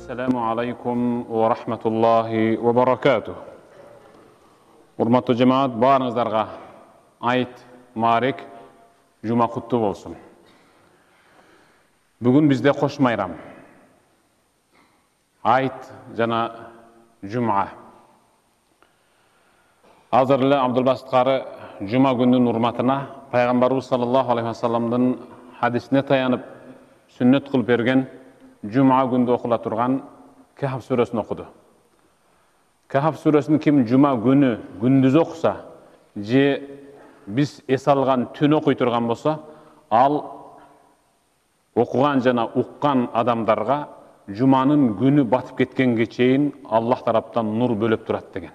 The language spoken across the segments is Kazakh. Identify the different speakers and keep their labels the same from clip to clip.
Speaker 1: Assalamu alaikum wa rahmatullahi wa barakatuh. Urmatlı cemaat, barыңыздарга айт Марек жума куттуу болсун. Бүгүн бизде кош майрам. Айт жана жума. Азыр эле Абдулбасит кары жума күнүнүн урматына пайгамбарыбыз саллаллаху алейхи ва салламдын хадисине таянып сүннөт кылып берген Cuma günde okula turgan Kehf suresini okudu. Kehf suresini kim Cuma günü gündüz okusa, je biz esalgan tün okuy turgan bolsa, al okugan jana ukkan adamdarga Cuma'nın günü batıp ketkenге чейин Allah taraptan nur bölüp turat degen.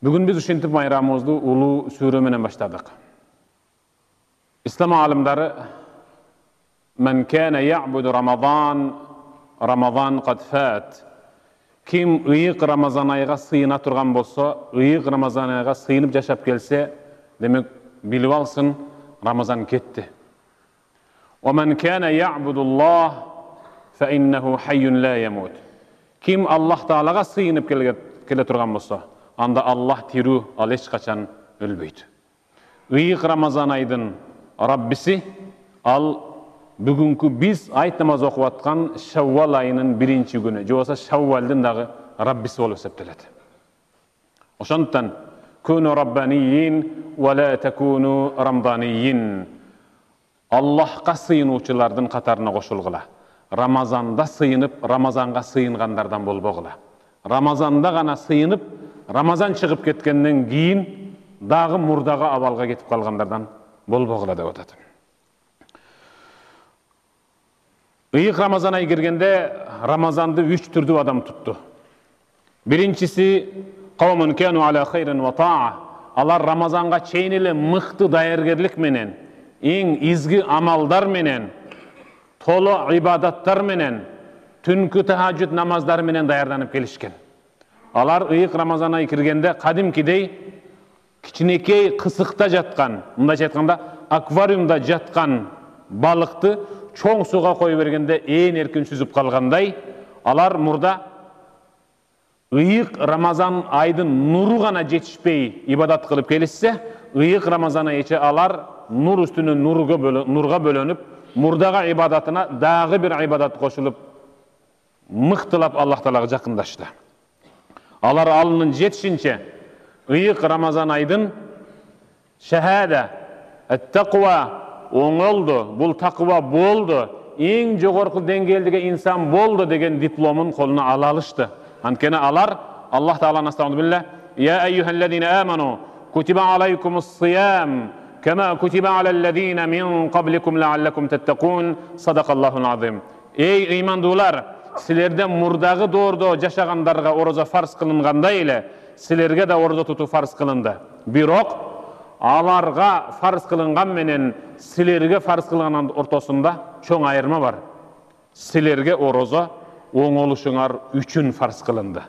Speaker 1: Bugün biz uşintip mayramımızды ulu sure menen başladık. İslam alimleri Men kana ya'budu Ramazan qad fat. Kim ıyık Ramazan ayıga sıyına turgan bolsa, ıyık Ramazan ayıga sıyınıp yaşap gelse, demek bilip alsın Ramazan ketti. Wa men kana ya'budu Allah fa innahu hayyun la yamut. Kim Allah Taalaga sıyınıp kele turgan bolsa, anda Allah tiru, al hiç kaçan ölbeydi. Iyık Ramazan ayının Rabbisi al Bugünkü biz ayet namazı okup atkan Şevval ayının 1-ci günü. Josa Şevval'dın dağı Rabbisi olup septeledi. Oşantan kunu rabbaniyyin ve la tekunu ramdaniyyin. Allah'a sıyınuvçılardan katarına koşulgıla. Ramazanda sıyınıp Ramazan'a sıyınganlardan bolboğula. Ramazanda gana sıyınıp Ramazan çıkıp ketkenden giyin dağı murdaga abalga getip kalganlardan bolboğula da otadı. Iyik Ramazan ayı girgende Ramazan'da 3 türlü adam tuttu. Birincisi kavmun kanu ala hayrin ve ta'a. Alar Ramazan'a çeynili mıhtı dayargerlik menen, en izgi amaldar menen, tolu ibadatlar menen, tünkü tehaccüd namazlar menen dayardanıp gelişken. Alar iyik Ramazan ayı girgende kadimkidey kiçinekey kısıkta jatkan, mındaç aytkanda akvaryumda jatkan balıktı çoğ suga koy bergende en erkin süzüp kalganday, alar murda ıyık Ramazan aydın nuru gana jetişpey ibadat kılıp gelişse, ıyık Ramazan ayıçı alar nur üstünü nurga bölönüp, murdaga ibadatına dağı bir ibadat koşulup, mıhtılap Allah Taalaga jakındaştı. Alar alının jetişinçe, ıyık Ramazan aydın şehade, et-taqwa, oңoldu, bul takva boldu, en jogorku dengeldege insan boldu degen diplomun koluna ala alıştı. Ankene alar Allah Taala estağfurullah billah. Ya eyyuhellezine amanu kutiba alaykumus-siyam kema kutiba alellezine min qablikum la'allakum tettekun. Sadakallahul azim. Ey imandular, silerden murdağı doğurdu jaşagandarga oroza farz kılınganday ile silerge de oroza tutu farz kılındı. Birok alarga farz kılıngan menen silerge farz kılıngan ortasında çoğ ayırma var. Silerge oroza oңoluşuңar üçün farz kılındı.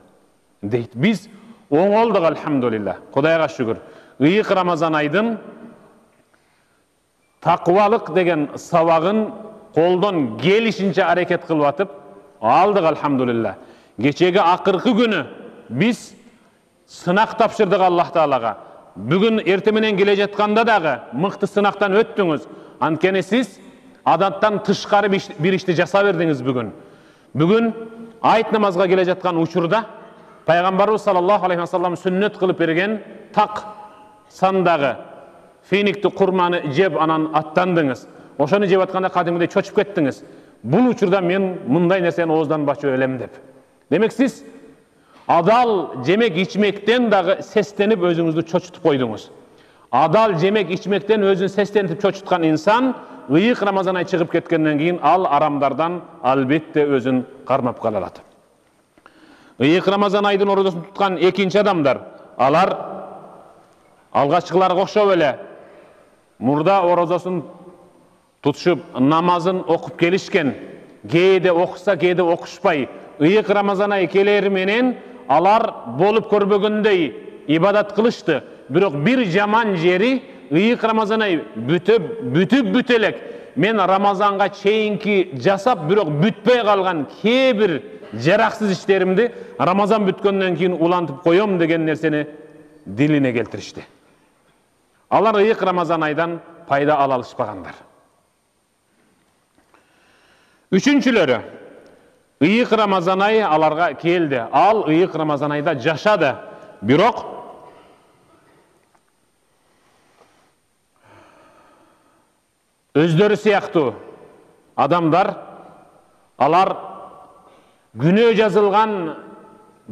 Speaker 1: Deyt biz oңolduk elhamdülillah. Kudayga şükür. Iyik Ramazan aydın takvalık degen savagın koldan gelişince hareket kılıp atıp aldık elhamdülillah. Geçegi akırkı günü biz sınak tapşırdık Allah Taalaga. Bugün ertemenen gele jatkanda dagı mıhtı sınaktan öttüңüz. Ankene siz adattan tışkarı bir işti jasa berdiңiz bugün. Bugün ayet namazga gele jatkan uçurda Peygamberimiz sallallahu aleyhi ve sellem sünnet kılıp bergen tak sandağı fenikti kurmanı jep anan attandыңыз. Oşonu jep atkanda kadimde çoçup kettiңiz. Bu uçurda men mınday nerseni oğuzdan başa ölem dep. Demek siz adal jemek içmekten dağı seslenip özüňizdi çoçutup koyduңuz. Adal jemek içmekten özün seslenip çoçutkan insan ıyık Ramazan ayı çıkıp ketkenden keyin al aramdardan albatta özün karmap kalalat. Iyık Ramazan ayının orozaсын tutkan ekinci adamlar, alar algaçkılar okşop ele murda orozaсын tutuşup namazın okup gelişken, keyde okusa keyde okuşpay, ıyık Ramazan ayı keleri menen alar bolup körbөгөндөй ibadat kılıştı. Birok bir jaman jeri ıyık Ramazan ayı bütüp bütelek мен Рамазанга чейинки жасап, бирок бүтпөй калган кээ бир жараксыз иштеримди Рамазан бүткөндөн кийин улантып коем деген нерсени дилине келтиришти. Алар ыйык Рамазан айдан пайда ала алышпагандар. Үчүнчүлөрү, ыйык Рамазан айы аларга келди. Ал ыйык Рамазан айда жашады. Бирок өздөрү сыяктуу адамдар, алар күнөө жазылган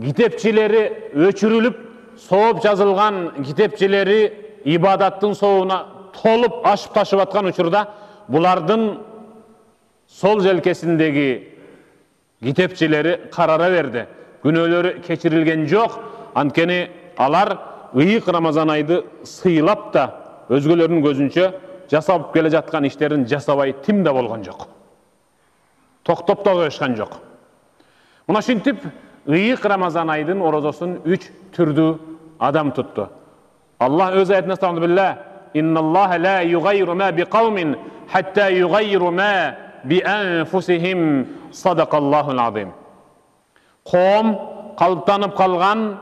Speaker 1: китепчилери өчүрүлүп, сооп жазылган китепчилери ибадаттын соуна толуп ашып ташып аткан учурда булардын сол желкесиндеги китепчилери карара берди. Күнөөлөрү кечирилген жок. Анткени алар ыйык Рамазан айды сыйлап да өзгөлөрдүн көзүнчө жасап келе жаткан иштерин жасабай тим да болгон жок. Токтоп да коюшкан жок. Мына ушинтип ыйык Рамазан айдын орозосун 3 түрдүү адам тутту. Аллах өз аятында estağfirullah billah, "İnnallâhe lâ yugayyiru mâ biqavmin hattâ yugayyiru mâ bi anfusihim." Sadaqallahul azim. Qoom kalptanıp kalgan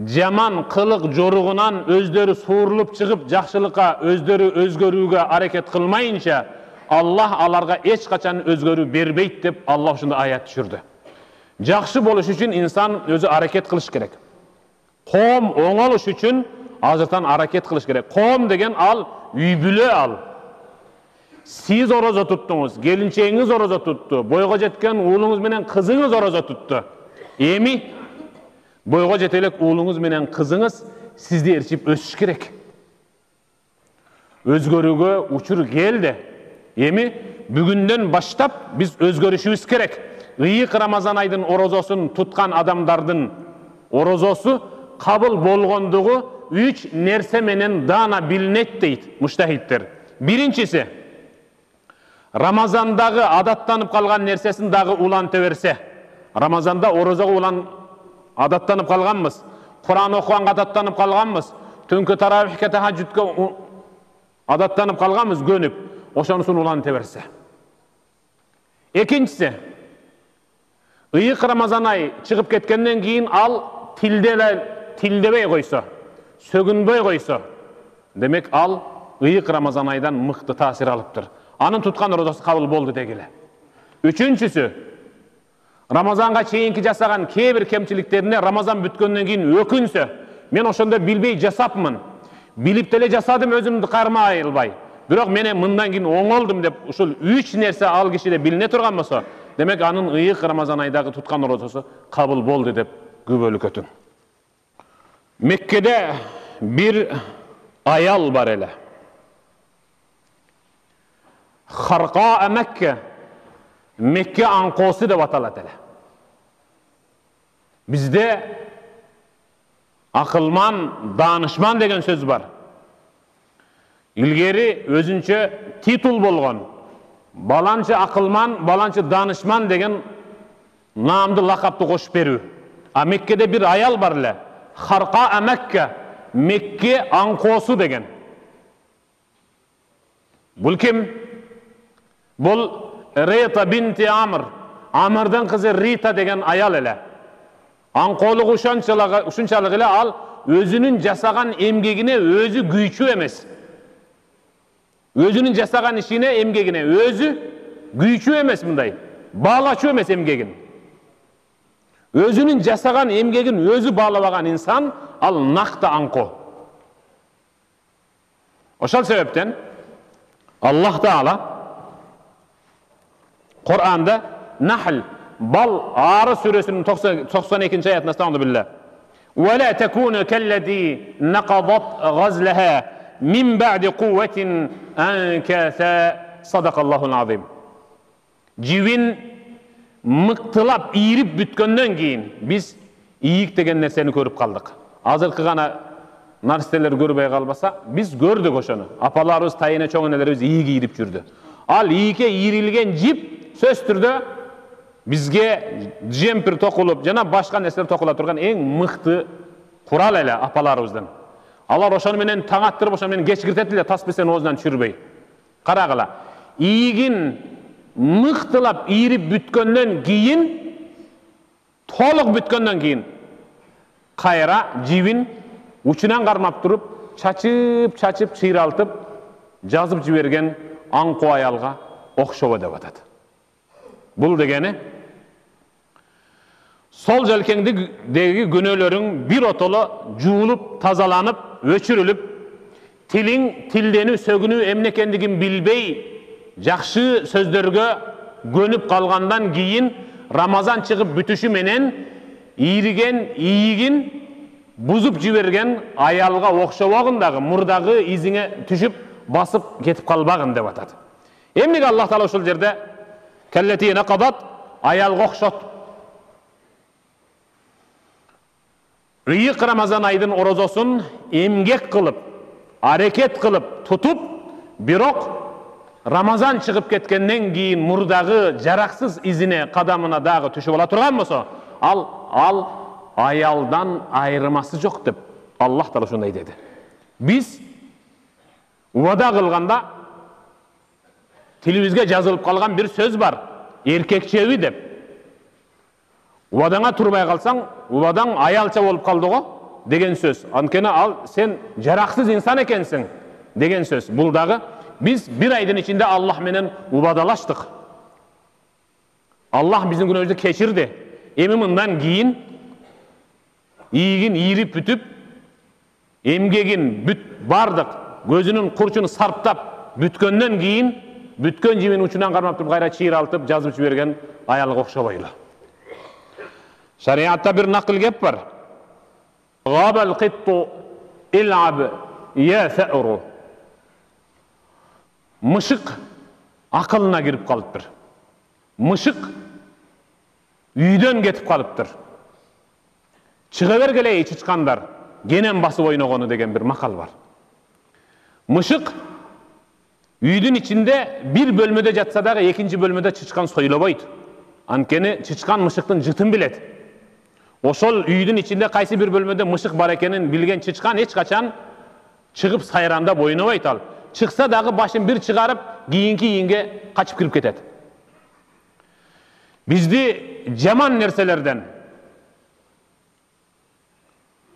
Speaker 1: жаман кылык жоругунан өздөрү суурулуп чыгып, жакшылыкка өздөрү өзгөрүүгө аракет кылмайынча, Аллах аларга эч качан өзгөрүү бербейт деп Аллах ушундай аят түшүрдү. Жакшы болуш үчүн инсан өзү аракет кылыш керек. Коом оңолуш үчүн азыртан аракет кылыш керек. Коом деген ал үй бүлө ал. Сиз орозо туттуңуз, келинчегиңиз орозо тутту, бойго жеткен уулуңуз менен кызыңыз орозо тутту. Эми бойго жете элек уулуңуз менен кызыңыз сизди ээрчип өсүш керек. Өзгөрүүгө учур келди. Эми бүгүндөн баштап биз өзгөрүшүбүз керек. Ыйык Рамазан айдын орозосун туткан адамдардын орозосу кабыл болгондугу 3 нерсе менен дана билинет дейт муштахиттер. Биринчиси, Рамазандагы адаттанып калган нерсесин дагы уланта берсе. Рамазанда орозого адаттанып калганбыз. Кур'ан окуганга адаттанып калганбыз. Түнкү таравихке, тахажжудка адаттанып калганбыз көнүп. Ошонусун уланта берсе. Экинчиси, ыйык Рамазан ай чыгып кеткенден кийин ал тилдебей койсо, сөгүнбөй койсо, демек ал ыйык Рамазан айдан мыкты таасир алыптыр. Анын туткан орозосу кабыл болду дегиле. Үчүнчүсү, Рамазанга чейинки жасаган кээ бир кемчиликтерине Рамазан бүткөндөн кийин өкүнсө, мен ошондо билбей жасапмын. Билип деле жасадым өзүмдү кармай албай. Бирок менен мындан кийин оңолдум деп ушул 3 нерсе ал кишиде билине турган болсо, демек анын ыйык Рамазан айдагы туткан орозосу кабыл болду деп күбөлүк өтүн. Меккеде бир аял бар эле. Харқа Мекке, Мекке аңкосы деп аталат эле. Бизде акылман, данышман деген сөз бар. Илгери өзүнчө титул болгон. Баланчы акылман, баланчы данышман деген наамды лакапты кошуп берүү. А Меккеде бир аял бар эле. Харқа Мекке, Мекке аңкосы деген. Бул ким? Бул Рита бинти Амр. Амрдын кызы Рита деген аял эле. Аңкоолугу ушунчалык эле ал өзүнүн жасаган эмгегине өзү күйчү эмес. Өзүнүн жасаган ишине, эмгегине өзү күйчү эмес мындай. Баалачу эмес эмгегин. Өзүнүн жасаган эмгегин өзү баалабаган инсан ал накты аңко. Ошол себептен Аллах Таала Kur'an'da Nahl, Bal, Arı suresinin 92. ayetinde estağfirullah. وَلَا تَكُونُ كَلَّذ۪ي نَقَضَتْ غَزْلَهَا مِنْ بَعْدِ قُوَّةٍ اَنْكَاثًا Sadakallahul azim. Civin mıktılap, iğirip bütkönden keyin biz iyik degen nerseni görüp kaldık. Azırkı gana narsisteler görübey kalbasa biz gördük oşonu. Apalarımız, tayine çoğunelerimiz iyik iğirip jürdü. Al iyike iğirilgen cip söz türde bizge jemper tokulup jana başka nesler tokula turgan en mıktı kural ele apalarımızdan. Allah oşonu menen taң attırıp oşonu menen geçkirtettiler tas besen ozundan çürübey. Karagıla. ийигин мыктылап ийрип бүткөндөн кийин, толук бүткөндөн кийин кайра жибин учунан кармап туруп, чачып чыйралтып жазып жиберген аңкоо аялга окшобо деп атат. Бул дегени сол желкеңдеги күнөөлөрүң бир отоло жуулуп, тазаланып, өчүрүлүп, тилиң тилденүү, сөгүнүү эмне экендигин билбей, жакшы сөздөргө көнүп калгандан кийин Рамазан чыгып бүтүшү менен ийриген ийигин бузуп жиберген аялга окшобогун дагы мурдагы изиңе түшүп басып кетип калбагын деп атат. Эмнеге Аллах Таала ушул жерде келлети нақадат аялга окшот? Ыйык Рамазан айдын орозосун эмгек кылып, аракет кылып тутуп, бирок Рамазан чыгып кеткенден кийин мурдагы жараксыз изине, кадамына дагы түшүп ала турган болсо, ал аялдан айырмасы жок деп Аллах Таала ушундай деди. Биз убада кылганда тилибизге жазылып калган бир сөз бар, эркекчеби деп. Убадаңа турбай калсаң, убадаң аялча болуп калды го деген сөз. Анткени ал сен жараксыз инсан экенсиң деген сөз. Бул дагы биз бир айдын ичинде Аллах менен убадалаштык. Аллах биздин күнөөбүздү кечирди. Эми мындан кийин ийигин ийрип бүтүп, эмгегин бардык көзүнүн курчун сарптап бүткөндөн кийин бүткөн жибин учунан кармап туруп кайра чыйралтып жазып жиберген аялга окшобойлу. Шариатта бир накыл кеп бар. Габал китту илаб я фауру. Мышык акылына кирип калыптыр. Мышык үйдөн кетип калыптыр. Чыга бергиле чычкандар, кенен басып ойногону деген бир макал бар. Мышык үйдүн ичинде бир бөлмөдө жатса дагы экинчи бөлмөдө чычкан сойлобойт. Анткени чычкан мышыктын жытын билет. Ошол үйдүн ичинде кайсы бир бөлмөдө мышык бар экенин билген чычкан эч качан чыгып сайрандап ойнобойт ал. Чыкса дагы башын бир чыгарып, кийинки ийинге качып кирип кетет. Бизди жаман нерселерден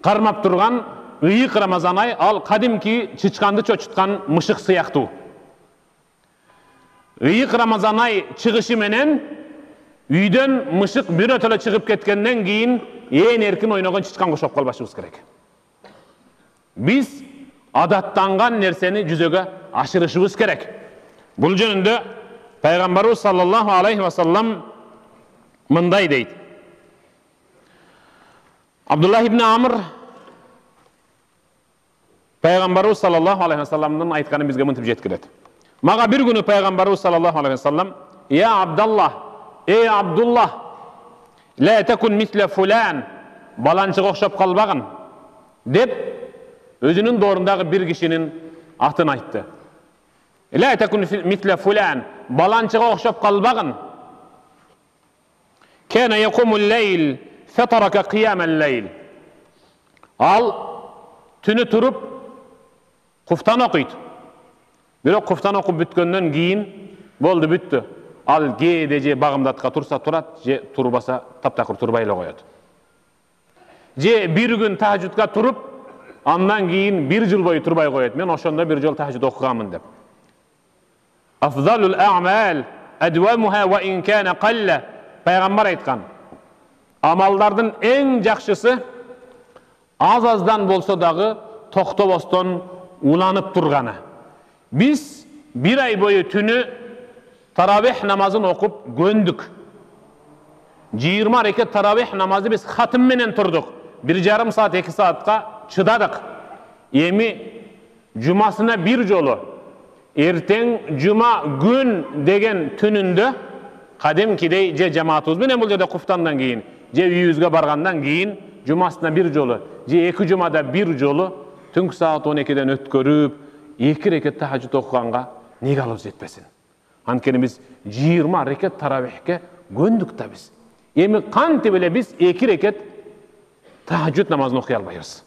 Speaker 1: кармап турган ыйык Рамазан ай ал кадимки чычканды чочуткан мышык сыяктуу. Ыйык Рамазан ай чыгышы менен үйдөн мышык бирөтөлө чыгып кеткенден кийин ээн эркин ойногон чычкан кошоп калбашыбыз керек. Биз адаттанган нерсени жүзөгө ашырышыбыз керек. Бул жөнүндө Пайгамбарыбыз саллаллаху алейхи ва саллам мындай дейт. Абдуллах ибн Амр Пайгамбарыбыз саллаллаху алейхи ва салламдын айтканын бизге мынтип жеткирет. Мага бир күнү Пайгамбарыбыз саллаллаху алейхи ва саллам: "Я Абдаллах, эй Абдуллах, ла такун мисля фулан, баланчыга окшоп калбагын" деп өзүнүн доорундагы бир кишинин атын айтты. "Ла такун мисля фулан, баланчыга окшоп калбагын. Кана якумул лейл, фатарака киямал лейл." Ал түнү туруп куфтан окуйт. Бирок куфтан окуп бүткөндөн кийин болду, бүттү. Ал кээде же багымдатка турса турат, же турбаса таптакыр турбай эле коет. Же бир күн тахажжудка туруп, андан кийин бир жыл бою турбай коет. Мен ошондо бир жол тахажжуд окуганмын деп. Афзалул а'мал адвамуха ва ин кана qalла. Пайгамбар айткан. Амалдардын эң жакшысы аз-аздан болсо дагы токтобостон уланып турганы. Биз бир ай бою түнү таравих намазын окуп көндүк. 20 рекет таравих намазы биз хатым менен турдук. 1,5 саат 2 саатка чыдадык. Эми жумасына бир жолу, эртең жума күн деген түнүндө кадимкидей же жамаатыбыз менен бул жерде куфтандан кийин, же үйүбүзгө баргандан кийин жумасына бир жолу, же 2 жумада бир жолу түнкү саат 12ден өткөрүп 2 рекет тахажжуд окуганга неге алып жетпесин? Анткени биз 20 рекет таравихке көндүк да биз. Эми кантип эле биз 2 рекет тахажжуд намазын окуй албайбыз?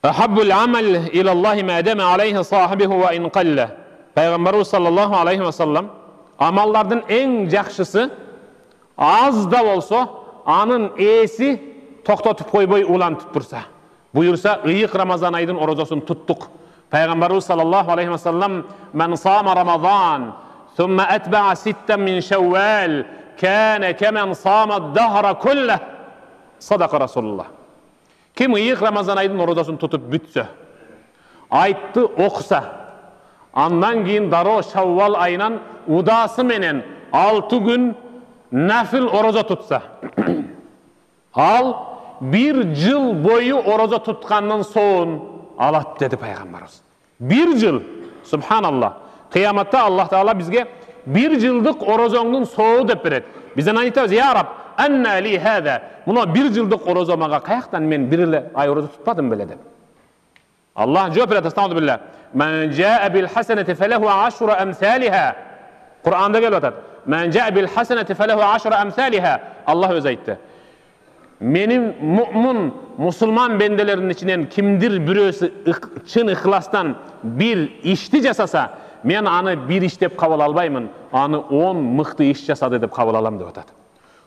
Speaker 1: Ahabbul amal ila Allahi ma dama alayhi sahibihi wa in qalla. Peygamberimiz sallallahu aleyhi ve sellem amallardan en жақшысы az da olsa anın esi toxtatıp koyboy ulantып tursa. Buyursa ıyık Ramazan ayının orozasını tuttuk. Peygamberimiz sallallahu aleyhi ve sellem men sama Ramazan thumma etba'a sitten min Şevval kana kemen sama dahra kulleh. Sadaka Resulullah. Kim ıyık Ramazan ayının orozasını tutup bütse, aytты okusa, andan keyin daro Şevval ayынан udası menen 6 gün nafil oroza tutsa, al bir yıl boyu oroza tutkandan soğun alat dedi Peygamberimiz. Bir yıl, subhanallah. Kıyamatta Allah Teala bizge bir yıldık orozonun soğu dep beret. Bizden aytabız, ya Rab, anna li hada. Buna bir yıldık orozamaga kayaktan men bir ay oroza tutmadım bile dep. Allah cevap verir, estağfurullah. Men jaa bil haseneti felehu aşru emsaliha. Kur'an'da geliyor. Men jaa bil haseneti felehu aşru emsaliha. Allah öz aytdı. Menim mümin, musulman bendelerinin içinden kimdir birösü çın ihlastan bir işti jasasa, men anı bir iş dep kabul albaymın, anı 10 mıқты iş jasadı dep kabul alam dep atat.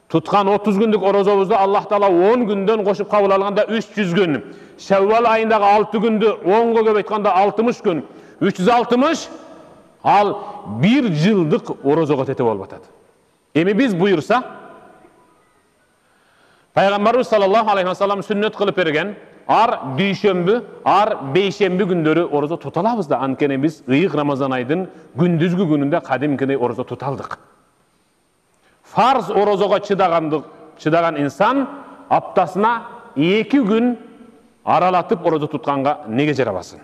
Speaker 1: Tutkan 30 gündük orozobuzda Allah Taala 10 günden koşup kabul alganda 300 gün. Şevval ayındağı 6 gündü 10'ga köpeytkanda 60 gün. 360 al bir yıldık orozoga tetip olup atat. Emi biz buyursa Peygamberimiz sallallahu aleyhi ve sellem sünnet kılıp bergen ar düýşembi, ar beýşembi gündörü oroza tutalabız da ankene biz ıyık Ramazan ayının gündüzgü gününde kadimkine oroza tutaldık. Farz orozoga çıdagan insan aptasına 2 gün aralatıp oroza tutkanga nege jarabasın?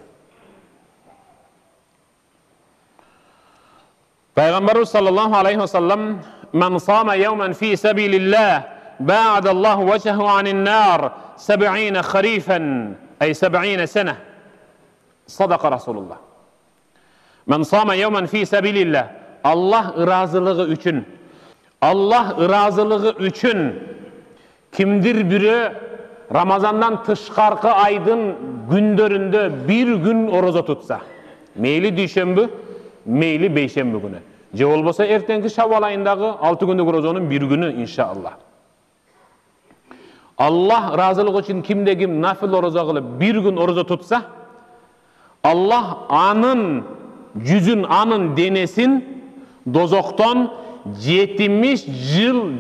Speaker 1: Peygamberimiz sallallahu aleyhi ve sellem men sama yevmen fi sabilillah بعد الله وجهه عن النار 70 خريفا أي 70 سنة. صدق رسول الله. من صام يوما في سبيل الله Allah ırazılığı üçün, Allah ırazılığı üçün kimdir biri Ramazandan tışkarkı aydın gündöründe bir gün oroza tutsa, meyli düşembi, meyli beşembi günü. Je olmasa ertenki Şevval ayındağı 6 günlük orozanın bir günü inşallah. Allah razılığı için kimde kim nafil oroza kılıp bir gün oroza tutsa, Allah anın yüzün, anın denesin dozoktan 70 yıl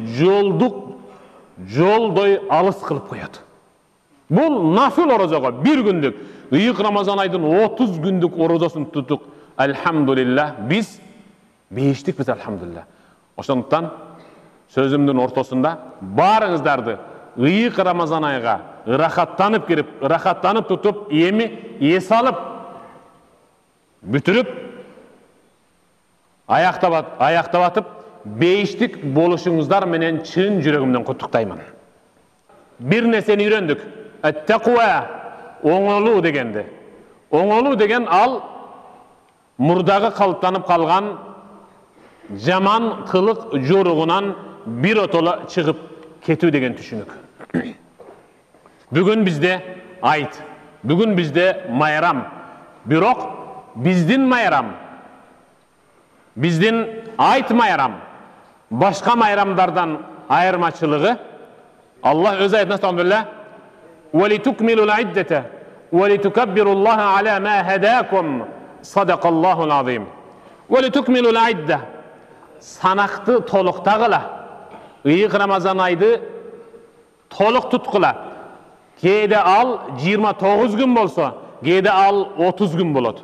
Speaker 1: yoldoy alыс kılıp koyadı. Bu nafil orozaga bir gündük, ıyık Ramazan ayının 30 gündük orozasını tutuk. Elhamdülillah biz beştik biz elhamdülillah. Oşanlıktan sözümdün ortasında barыңızdardı ıyık Ramazan ayga ırakattanıp girip, ırakattanıp tutup, esi alıp, bütürüp, ayakta batıp, beştik boluşuңuzдар menen çın yüregimden kutuktayman. Bir neseni öğrendik. Et-tekva, oňolu degendi. Oňolu degen al, murdağı kalıptanıp kalgan jaman kılık joruğunan bir otola çıkıp ketü degen düşünük. Bugün bizde ayt, bugün bizde mayram. Birok bizdin mayram, bizdin ayt mayram. Başka mayramlardan ayırmaçılığı Allah öz ayetine estağfirullah وَلِتُكْمِلُوا الْعِدَّةَ وَلِتُكَبِّرُوا اللّٰهَ عَلَى مَا هَدَاكُمْ صَدَقَ اللّٰهُ الْعَظِيمُ وَلِتُكْمِلُوا الْعِدَّةَ Sanaktı toluktağıla, ıyık Ramazan aydı toluk tutkula. Geyde al 29 gün bolsa, geyde al 30 gün boladı.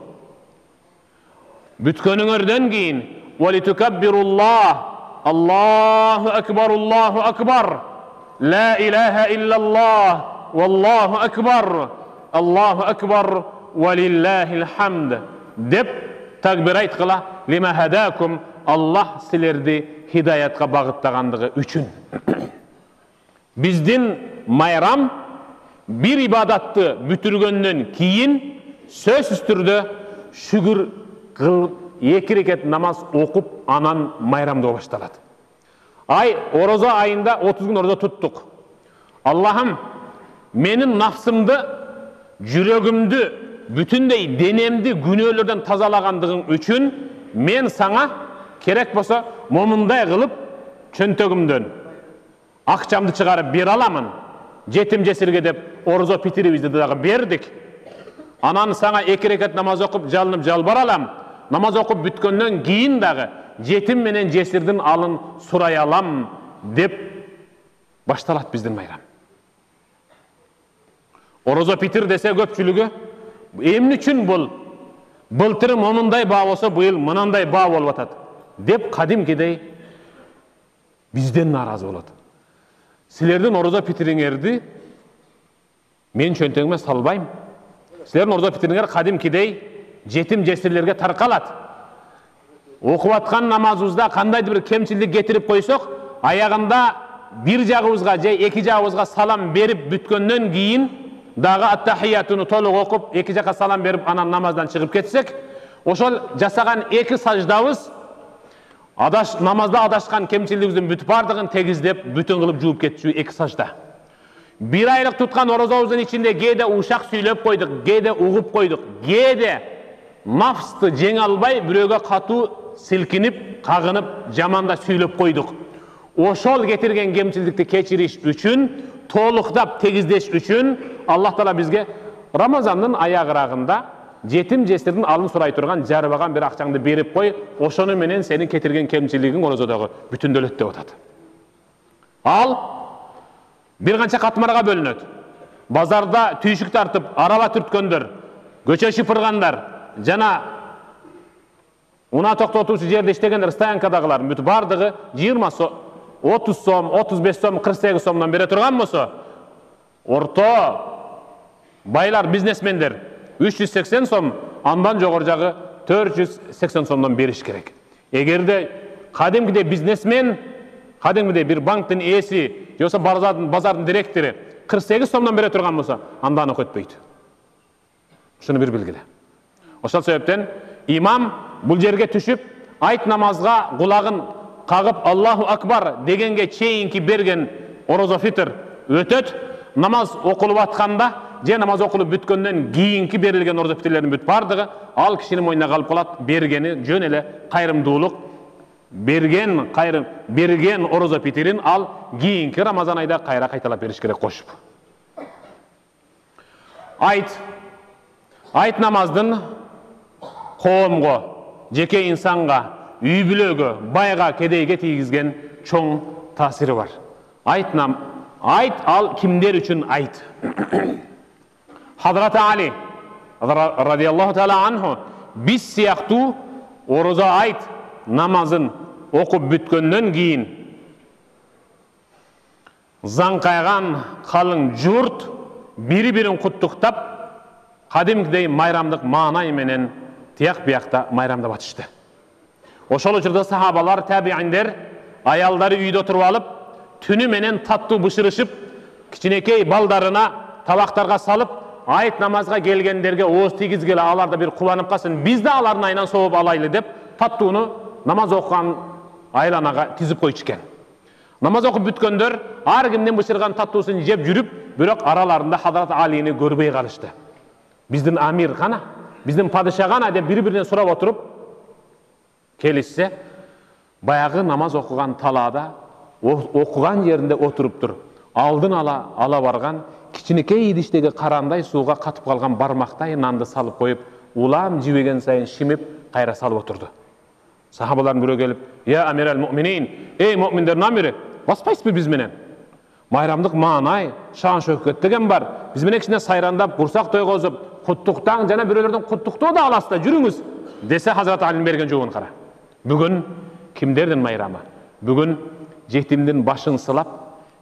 Speaker 1: Bütkönüňerden giyin وَلِتُكَبِّرُوا Allahu ekber, Allahu ekber. La ilahe illallah vallahu ekber. Allahu ekber ve lillahil hamd. Dep takbir aytkıla lima hadakum. Allah silerdi hidayatga bagıttagandыгы üçün. Bizdin mayram bir ibadatты bütürgönden kiyin söz türde şükür kıl 2 reket namaz okup anan mayramda başladı. Ay oroza ayında 30 gün oroza tuttuk. Allah'ım menin nafsımdı жүрөгүмдү бүтүндөй денемди күнөөлөрдөн тазалагандыгың үчүн мен саңа керек болсо момундай кылып чөнтөгүмдөн акчамды чыгарып бере аламын. Жетим жесирге деп орозо питирибизди дагы бердик. Анан саңа 2 рекат намаз окуп жалынып жалбар алам. Намаз окуп бүткөндөн кийин дагы жетим менен жесирдин алын сурай алам деп башталат биздин майрам. Орозо питир десе көпчүлүгү эмне үчүн бул? Былтыр момундай баа болсо быйыл мынандай баа болуп атат деп кадимкидей бизден наразы болот. Силердин орозо питириңерди мен чөнтөгүмө салбайм. Силердин орозо питириңер кадимкидей жетим жесирлерге таркалат. Окуп аткан намазыбызда кандайдыр бир кемчилдик кетирип койсок, аягында бир жагыбызга же эки жагыбызга салам берип бүткөндөн кийин дагы аттахиятуну толук окуп, эки жака салам берип анан намаздан чыгып кетсек, ошол жасаган 2 саждабыз намазда адашкан кемчилигибиздин бүт бардыгын тегиздеп, бүтүн кылып жууп кетчү 2 сажда. 1 айлык туткан орозобуздун ичинде кээде ушак сүйлөп койдук, кээде угуп койдук, кээде нафсты жеңе албай бирөөгө катуу силкинип, кагынып, жаманда сүйлөп койдук. Ошол кетирген кемчилдикти кечириш үчүн, толуктап тегиздеш үчүн Аллах Таала бизге Рамазандын аягырагында жетим жесирдин алын сурай турган жарбаган бир акчаңды берип кой, ошону менен сенин кетирген кемчилигиң орозодогу бүтүндөлөт деп атат. Ал бир канча катмарга бөлүнөт. Базарда түйшүк тартып, араба түрткөндөр, көчө шыпыргандар, жана уна токтотуучу жерде иштегендер, стоянкадагылар бүт бардыгы 20 сом, 30 сом, 35 сом, 48 сомдон бере турган болсо, орто байлар, бизнесмендер 380 сом, андан жогору жагы 480 сомдон бериш керек. Эгерде кадимкидей бизнесмен, кадимкидей бир банктын ээси, же болсо базардын директору 48 сомдон бере турган болсо, андан ок өтпөйт. Шуну бир билгиле. Ошол себептен имам бул жерге түшүп, айт намазга кулагын кагып Аллаху акбар дегенге чейинки берген орозо фитр өтөт. Намаз окулуп атканда же намаз окулуп бүткөндөн кийинки берилген орозо фитрлердин бүт бардыгы ал кишинин мойнуна калып калат. Бергени жөн эле кайрымдуулук. Берген орозо фитрин ал кийинки Рамазан айда кайра кайталап бериш керек кошуп. Айт намаздын коомго, жеке инсанга, үй бүлөгө, байга, кедейге тийгизген чоң таасири бар. Айт ал кимдер үчүн айт? Хазрат Али радиаллаху таала анху биз сыяктуу орозо айт намазын окуп бүткөндөн кийин заңкайган калың журт бири-бирин куттуктап, кадимкидей майрамдык маанай менен тияк биякта майрамдап атышты. Ошол учурда сахабалар, табииндер аялдары үйдө отуруп алып, түнү менен таттуу бышырышып, кичинекей балдарына табактарга салып, айт намазга келгендерге ооз тийгизгеле, аларда бир кубанып калсын, биз да алардын айынан сооп алайлы деп, таттууну намаз окуган айланага тизип койчу экен. Намаз окуп бүткөндөр ар кимдин бышырган таттуусун жеп жүрүп, бирок араларында Хазрат Алини көрбөй калышты. Биздин амир кана, биздин падыша кана деп бири-биринен сурап отуруп, келишсе, баягы намаз окуган талаада, окуган жеринде отуруптур. Алдын ала барган, кичинекей идиштеги карандай сууга катып калган бармактай нанды салып коюп, улам жибеген сайын шимип, кайра салып отурду. Сахабалардын бирөө келип: "Я амирал муъминин, эй муъминдердин амири, баспайсызбы биз менен? Майрамдык маанай, шан шөкөт деген бар. Биз менен кичине сайрандап, курсак тойгозуп, куттуктаң жана бирөөлөрдөн куттуктоо да аласыздар, жүрүңүз" десе, Хазрат Алинин берген жообун кара. Бүгүн кимдердин майрамы? Бүгүн жетимдин башын сылап,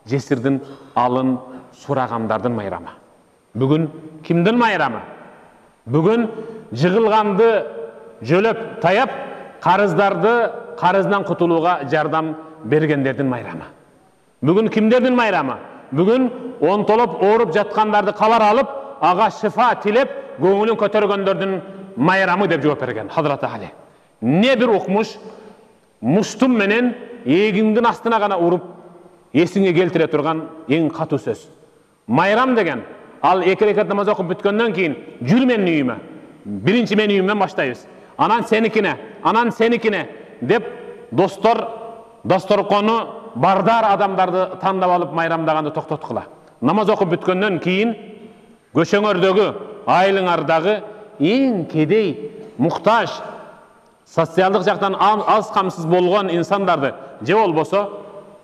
Speaker 1: жесирдин алын сурагандардын майрамы. Бүгүн кимдин майрамы? Бүгүн жыгылганды жөлөп таяп, карыздарды карыздан кутулууга жардам бергендердин майрамы. Бүгүн кимдердин майрамы? Бүгүн онтолоп ооруп жаткандарды кабар алып, ага шифа тилеп, көңүлүн көтөргөндөрдүн майрамы деп жооп берген Хазрат Али. Не бир укмуш, муштум менен эгиңдин астына гана уруп, эсиңе келтире турган эң катуу сөз. Майрам деген Ал 2 rekat namaz okуп бүткөндөн кийин жүр менин үйүмө. Биринчи менин үйүмдөн баштайбыз. Анан senikine деп достор досторкону бардар адамдарды тандап алып майрамдаганды токтоткула. Намаз окуп бүткөндөн кийин көчөңөрдөгү, айылыңардагы эң кедей, муктаж, социалдык жактан аз камсыз болгон инсандарды же болбосо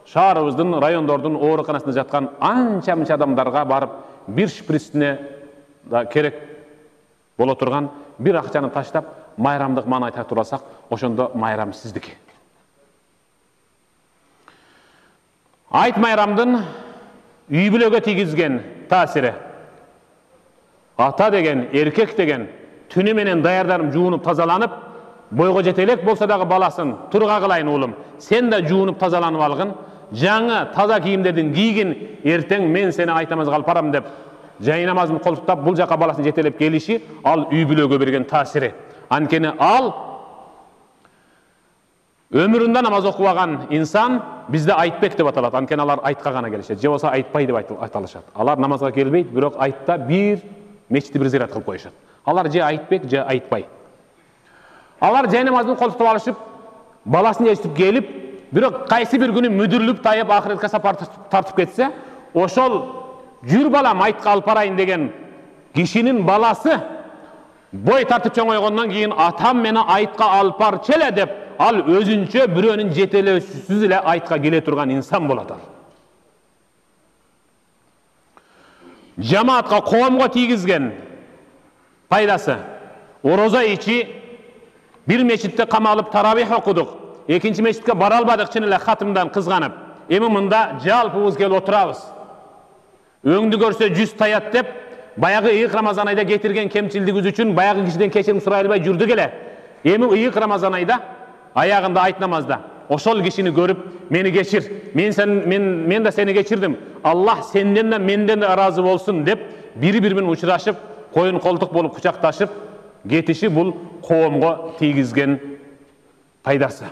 Speaker 1: шаарыбыздын, райондордун ооруканасында жаткан анча-мынча адамдарга барып бир шприцине да керек боло турган бир акчаны таштап майрамдык маана айта турасак, ошондо майрам сиздики. Айт майрамдын үй бүлөгө тийгизген таасири. Ата деген, эркек деген түнү менен даярданып, жуунуп, тазаланып, бойго жете элек болсо дагы баласын турга кылайын уулум, сен да жуунуп, тазаланып алгын, жаңы таза кийимдердин кийгин, эртең мен сени айт намазга алып барам деп жай намазын колтуктап бул жака баласын жетелеп келиши ал үй бүлөгө берген таасири. Анткени ал өмүрүндө намаз окубаган инсан бизде айтбек деп аталат. Анткени алар айтка гана келишет, же болсо айтпай деп айталышат. Алар намазга келбейт, бирок айтта бир мечитти бир зиярат кылып коюшат. Алар же айтбек, же айтпай. Алар жай намазын колтуктап алышып, баласын ертип келип, бирок кайсы бир күнү мүдүрлүп тайып ахиретке сапар тартып кетсе, ошол жүр балам айтка алып барайын деген кишинин баласы бой тартып чоңойгондон кийин атам мени айтка алып барчы эле деп, ал өзүнчө бирөөнүн жетелөөсүз эле айтка келе турган инсан болот. Жамаатка, коомго тийгизген пайдасы. Ороза ичи бир мечитте камалып тарабих окудук. Экинчи мечитке бара албадык, чын эле хатымдан кызганып. Эми мында жалпыбыз келип отурабыз. Өңдү көрсө 100 таят деп, баягы ыйык Рамазан айда кетирген кемчилдигибиз үчүн баягы кишиден кечирим сурай албай жүрдүк эле. Эми ыйык Рамазан айда аягында айт намазда ошол кишини көрүп, мени кечир, мен да сени кечирдим, Аллах сенден да менден да ыраазы болсун деп бири-бири менен учурашып, коюн колтук болуп кучакташып кетиши бул коомго тийгизген пайдасы.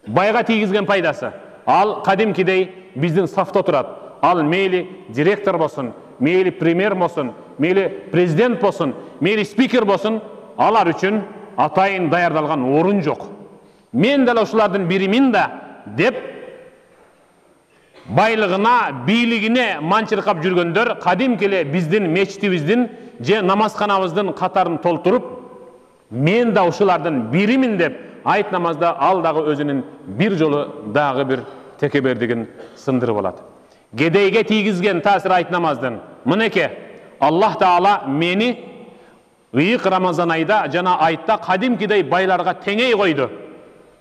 Speaker 1: Байга тийгизген пайдасы. Ал кадимкидей биздин сафта турат. Ал мейли директор болсун, мейли премьер болсун, мейли президент болсун, мейли спикер болсун, алар үчүн атайын даярдалган орун жок. Мен деле ушулардын биримин да деп байлыгына, бийлигине манчыркап жүргөндөр кадимки эле биздин мечитибиздин же намазканабыздын катарын толтуруп, мен да ушулардын биримин деп айт намазда ал дагы өзүнүн бир жолу дагы бир текебердигин сындырып алат. Кедейге тийгизген таасир айт намаздын мынеке: Аллах Таала мени ыйык Рамазан айда жана айтта кадимкидей байларга теңей койду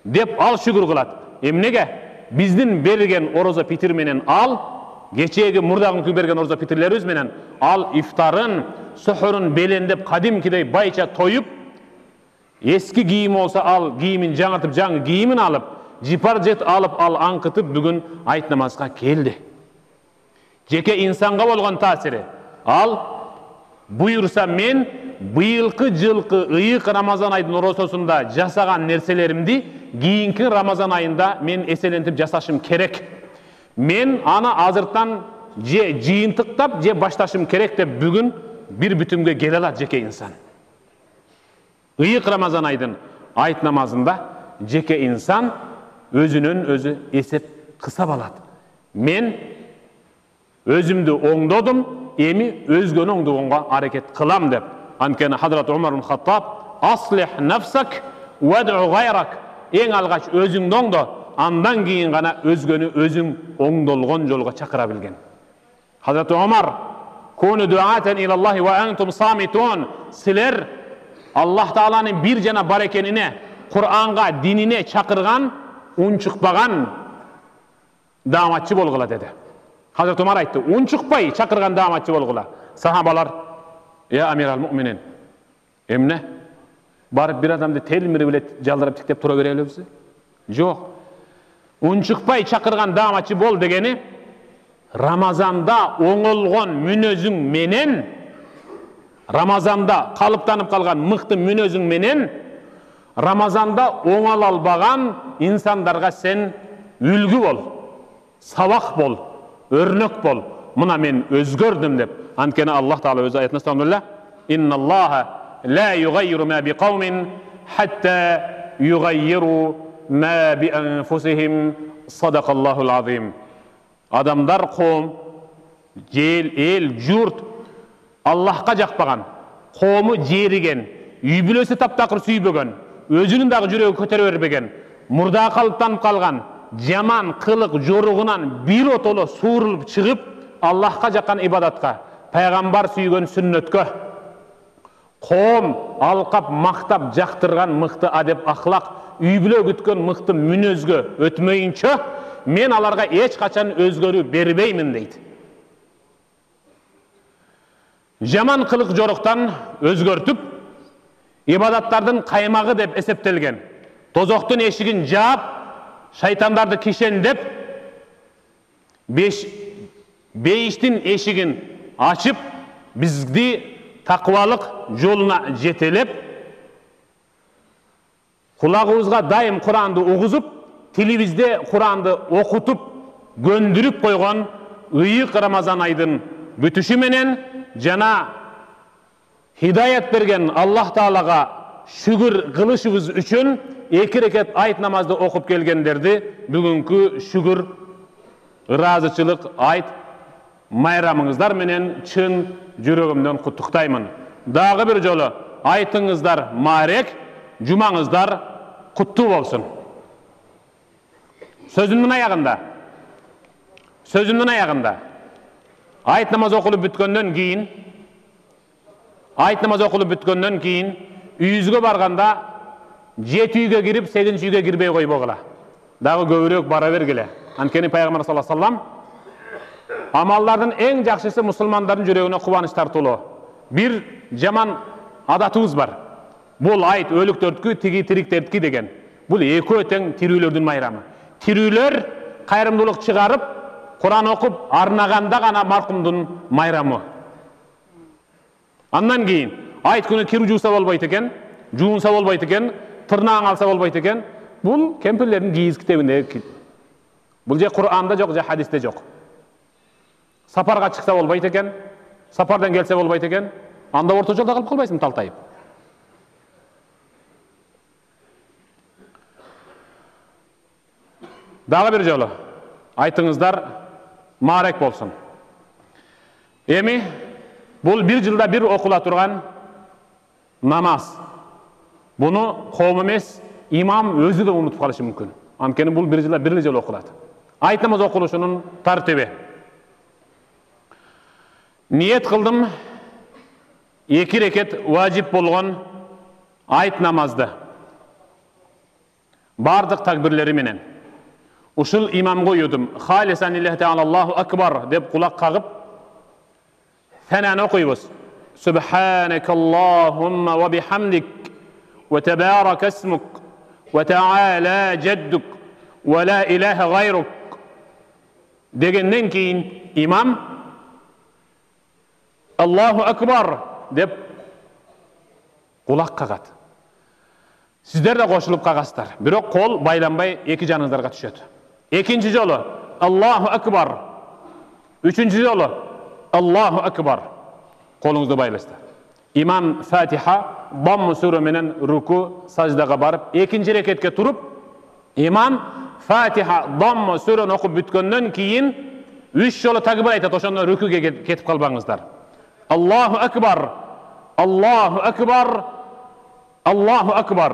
Speaker 1: деп ал шүгүр кылат. Эмнеге? Биздин берген орозо питир менен ал, кечеги мурдагы берген орозо питирлерибиз менен ал ифтарын, сухурун белендеп кадимкидей байча тоюп, эски кийими болсо ал кийимин жаңыртып, жаңы кийимин алып, жипар жет алып ал аңкытып бүгүн айт намазга келди. Жеке инсанга болгон таасири. Ал буйурса мен быйылкы жылкы ыйык Рамазан айдын орососунда жасаган нерселеримди кийинки Рамазан айында мен эселентип жасашым керек. Мен аны азыртан же жыйынтыктап же башташым керек деп бүгүн бир бүтүмгө келе алат жеке инсан. Ыйык Рамазан айдын айт намазында жеке инсан өзүнөн өзү эсеп кысап алат. Мен өзүмдү оңдодум, эми өзгөнү оңдогонго аракет кылам деп. Анткени Хазрат Умар ибн Хаттаб аслих нафсак вад'у гайрак, эң алгач өзүңдү оңдо, андан кийин гана өзгөнү өзүң оңдолгон жолго чакыра билген. Хазрат Умар куну дуатан илаллахи ва антум самитун, силер Аллах Тааланын бир жана бар экенине, Кур'анга, динине чакырган, унчукпаган дааматчы болгула деди. Хазрат Умар айтты, унчукпай чакырган дааматчы болгула. Сахабалар: "Я амирал муъминин, эмне? Барып бир адамды телмири биле жалдырап тиктеп тура бере элебиз?" Жок. Унчукпай чакырган дааматчы бол дегени Рамазанда оңолгон мүнөзүң менен, Рамазанда калыптанып калган мыкты мүнөзүң менен Рамазанда оңол албаган инсандарга сен үлгү бол, сабак бол, өрнөк бол. Muna men özgördüm dep. Antkeni Allah Taala öz ayetinde sanırlar. İnnallaha la yugayyiru ma biqaumin hatta yugayyiru ma bi anfusihim. Sadakallahul azim. Adamlar qom, el, jurt Allahqa jakpagan, qomu jerigen, üybülösü taptaqır süybögen, özünün dağı jüregi kötere berbegen, murda kalıptan kalgan, jaman kılık jorugunan bir otolo suurulup çıgıp Allahqa jakkan ibadatqa, peygambar sүйgön sünnötkö. Qom alqap maktap jaktırgan mıқты adep ahlak, üybülö gütkön mıқты münözgö ötmeyinçö, men alarga eç kaçan özgörü berbeymin deydi. Jaman kılık joruktan özgörtüp, ibadatlardan kaymagı dep eseptelgen, tozoktun eşigin jaap, şaytandardı kişen dep, beyiştin eşigin açıp, bizdi takvalık joluna jetelep, kulağımızga daim Kur'an'dı oğuzup, tilibizde Kur'an'dı okutup, göndürüp koygan ıyık Ramazan aydın bütüşü menen jana hidayet bergen Allah Taalaga şükür kılışыбыз üçün 2 reket ayet namazды okup kelgenderdi bugünkü şükür ırazıçılık ayet mayramыңыздар menen çın жүрөгümden kutuktayman. Dağı bir jolu aytыңыздар marek, cumаңыздар kutlu bolsun. Sözümün ayağında ayet namazı okulup bütkөндөн кийин үйүзгө barganda 7 үйгө girip 8 үйгө girбей койбогула. Дагы көбүрөөк бара бергиле. Анткени Пайгамбар саллаллаху алейхи вассалам амалдардын эң жакшысы мусулмандардын жүрөгүнө кубаныч тартуулоо. Bir жаман адатыбыз бар. Бул айт өлүктөрдүкү, тиги тириктердики деген. Бул экөө тең тирүүлөрдүн майрамы. Тирүүлөр кайрымдуулук чыгарып, Kur'an okup arnaganda gana markumdun mayramı. Andan keyin ayet günü kir juusa bolbayt eken, juunsa bolbayt eken, tırnağın alsa bolbayt eken, bul kempirlerin giyiz kitabında. Bul je Kur'an'da jok, je hadiste jok. Saparga çıksa bolbayt eken, sapardan gelse bolbayt eken, anda orta jolda kalıp kalbaysın taltayıp. Dağı bir jolu aytыңыздар marek bolsun. Emi bul bir жылda bir okula turgan namaz. Bunu qowum emes, imam özü de unutup kalışı mümkün. Antkeni bul bir жылda bir jol okulat. Ayet namaz okuluşunun tartibi. Niyet kıldım 2 reket vacip bolgan ayet namazdı. Bardık takbirleri menen. Uşul imamga uyudum. Halisan lillahi ta'ala Allahu akbar dep kulak kagıp fenani okuyubuz. Subhanakallahumma ve bihamdik ve tebarak esmuk ve ta'ala cedduk ve la ilahe gayruk degenden keyin imam Allahu akbar dep kulak kagat. Sizler de koşulup kagastar. Birok kol baylanbay iki janыңыздарга түшөт. Ekinci jolu Allahu akbar. Üçüncü jolu Allahu akbar. Koluңuzdu baylastar. İmam Fatiha Damm sure menen ruku sajdaga barıp ekinci reketke turup imam Fatiha Damm sureni okup bütköndөн keyin 3 jolu takbir aytat, oşonda rukuga ketip kalbaңыздар. Allahu akbar. Allahu akbar. Allahu akbar.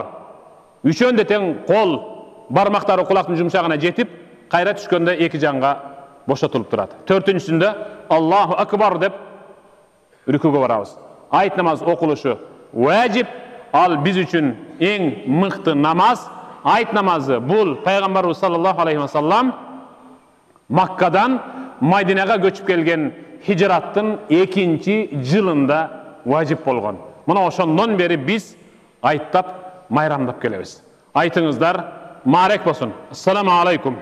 Speaker 1: Üçönde teң kol barmaktары kulактын жумшагына жетип, кайра түшкөндө эки жанга бошотулуп турат. Төртүнчүсүндө Allahu akbar деп rüküge barabız. Ayet namaz okuluşu vacip, al biz üçün en mıhtı namaz. Ayet namazı bul Peygamberimiz sallallahu aleyhi ve sellem Makka'dan Medine'ye göçüp gelgen hicrattın 2. yılında vacip bolgan. Muna oşondan beri biz ayttap mayramdap kelebiz. Aytыңыздар marek bolsun. Assalamu aleykum.